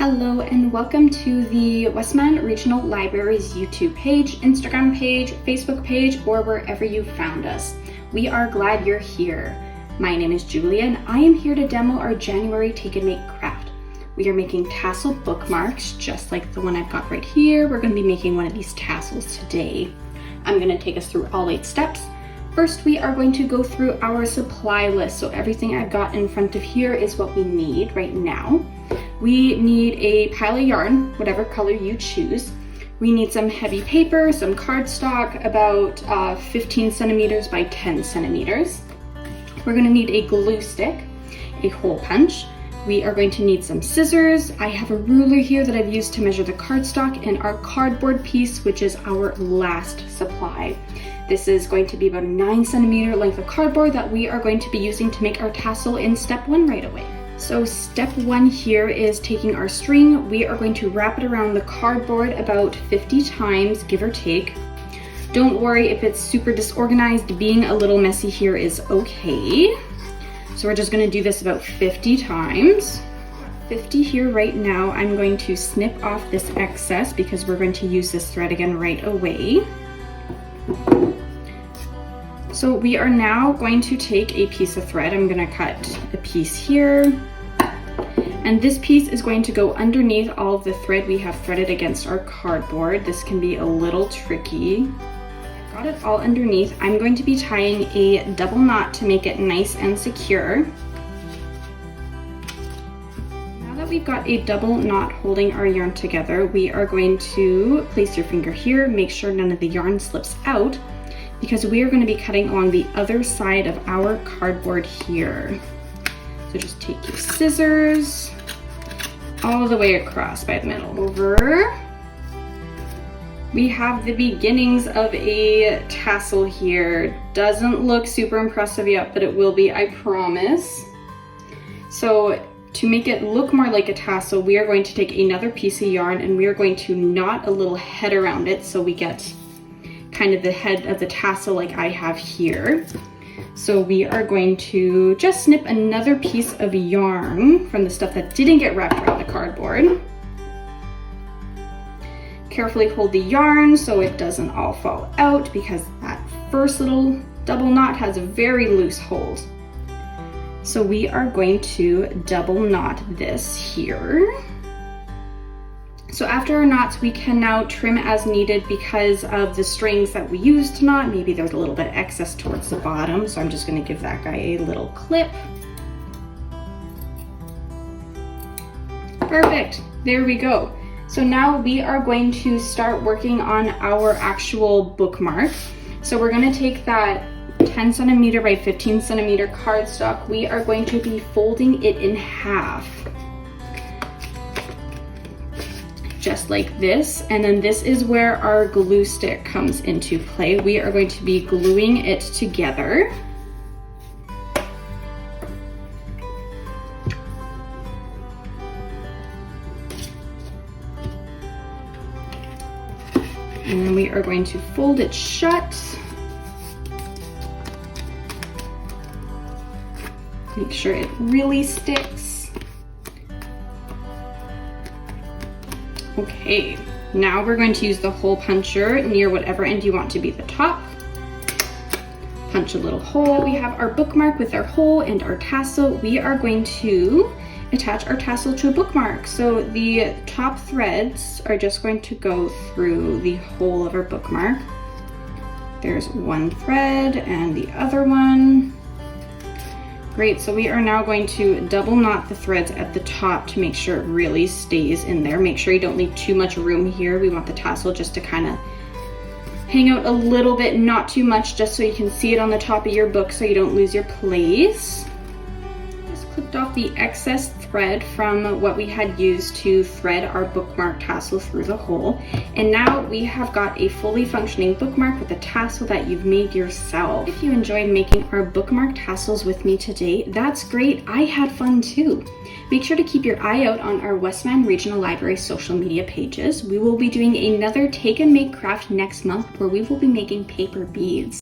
Hello and welcome to the Westman Regional Library's YouTube page, Instagram page, Facebook page, or wherever you found us. We are glad you're here. My name is Julia and I am here to demo our January Take and Make craft. We are making tassel bookmarks just like the one I've got right here. We're going to be making one of these tassels today. I'm going to take us through all 8 steps. First, we are going to go through our supply list. So everything I've got in front of here is what we need right now. We need a pile of yarn, whatever color you choose. We need some heavy paper, some cardstock, about 15 centimeters by 10 centimeters. We're going to need a glue stick, a hole punch. We are going to need some scissors. I have a ruler here that I've used to measure the cardstock, and our cardboard piece, which is our last supply. This is going to be about a 9 centimeter length of cardboard that we are going to be using to make our tassel in step 1 right away. So step 1 here is taking our string. We are going to wrap it around the cardboard about 50 times, give or take. Don't worry if it's super disorganized, being a little messy here is okay. So we're just going to do this about 50 times. 50 here right now. I'm going to snip off this excess because we're going to use this thread again right away. So we are now going to take a piece of thread. I'm going to cut a piece here. And this piece is going to go underneath all of the thread we have threaded against our cardboard. This can be a little tricky. Got it all underneath. I'm going to be tying a double knot to make it nice and secure. Now that we've got a double knot holding our yarn together, we are going to place your finger here, make sure none of the yarn slips out, because we are going to be cutting along the other side of our cardboard here. So just take your scissors all the way across by the middle. Over. We have the beginnings of a tassel here. Doesn't look super impressive yet, but it will be, I promise. So to make it look more like a tassel, we are going to take another piece of yarn and we are going to knot a little head around it so we get kind of the head of the tassel like I have here. So we are going to just snip another piece of yarn from the stuff that didn't get wrapped around the cardboard. Carefully hold the yarn so it doesn't all fall out, because that first little double knot has a very loose hold. So we are going to double knot this here. So after our knots, we can now trim as needed because of the strings that we used to knot. Maybe there's a little bit of excess towards the bottom, so I'm just going to give that guy a little clip. Perfect, there we go. So now we are going to start working on our actual bookmark. So we're going to take that 10 centimeter by 15 centimeter cardstock. We are going to be folding it in half. Just like this, and then this is where our glue stick comes into play. We are going to be gluing it together. And then we are going to fold it shut. Make sure it really sticks. Okay, now we're going to use the hole puncher near whatever end you want to be the top. Punch a little hole. We have our bookmark with our hole and our tassel. We are going to attach our tassel to a bookmark. So the top threads are just going to go through the hole of our bookmark. There's one thread and the other one. Great, so we are now going to double knot the threads at the top to make sure it really stays in there. Make sure you don't leave too much room here. We want the tassel just to kind of hang out a little bit, not too much, just so you can see it on the top of your book so you don't lose your place. Just clipped off the excess thread from what we had used to thread our bookmark tassel through the hole. And now we have got a fully functioning bookmark with a tassel that you've made yourself. If you enjoyed making our bookmark tassels with me today, that's great. I had fun too. Make sure to keep your eye out on our Westman Regional Library social media pages. We will be doing another Take and Make craft next month where we will be making paper beads.